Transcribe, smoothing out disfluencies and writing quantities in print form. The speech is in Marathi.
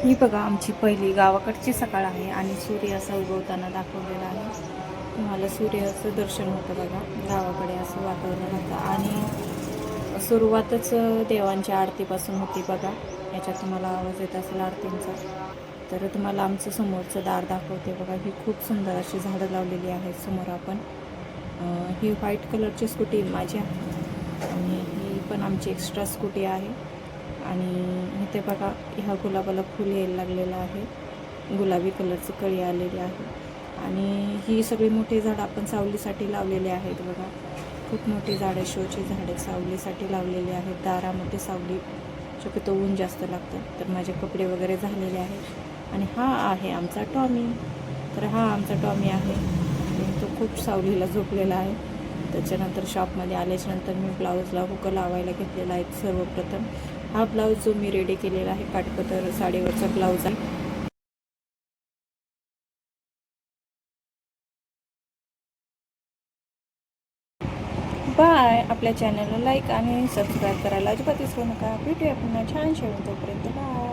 ही बघा आमची पहिली गावाकडची सकाळ आहे आणि सूर्य असा उगवताना दाखवलेला आहे. तुम्हाला सूर्याचं दर्शन होतं बघा. गावाकडे असं वातावरण होतं आणि सुरुवातच देवांच्या आरतीपासून होती बघा. याच्यात तुम्हाला आवाज येत असेल आरतींचा. तर तुम्हाला आमचं समोरचं दार दाखवते बघा. ही खूप सुंदर अशी झाडं लावलेली आहेत समोर आपण. ही व्हाईट कलरची स्कूटी माझी आहे आणि ही पण आमची एक्स्ट्रा स्कूटी आहे. आणि इथे बघा ह्या गुलाबाला फुल यायला लागलेलं आहे. गुलाबी कलरची कळी आलेली आहे. आणि ही सगळी मोठी झाडं आपण सावलीसाठी लावलेली आहेत बघा. खूप मोठी झाडं, शोची झाडे सावलीसाठी लावलेली आहेत. दारामध्ये सावली शक्यतो ऊन जास्त लागतं. तर माझे कपडे वगैरे झालेले आहेत. आणि हा आहे आमचा टॉमी. तर हा आमचा टॉमी आहे आणि तो खूप सावलीला झोपलेला आहे. त्याच्यानंतर शॉपमध्ये आल्याच्यानंतर मी ब्लाऊजला हुक लावायला घेतलेला आहे. सर्वप्रथम हा ब्लाऊज जो मी रेडी केलेला आहे काठपदर साडीवरचा ब्लाऊज आहे. बाय. आपल्या चॅनलला लाईक आणि सबस्क्राईब करायला अजिबात विसरू नका. भेटूया पुन्हा छान शेवट. तोपर्यंत बाय.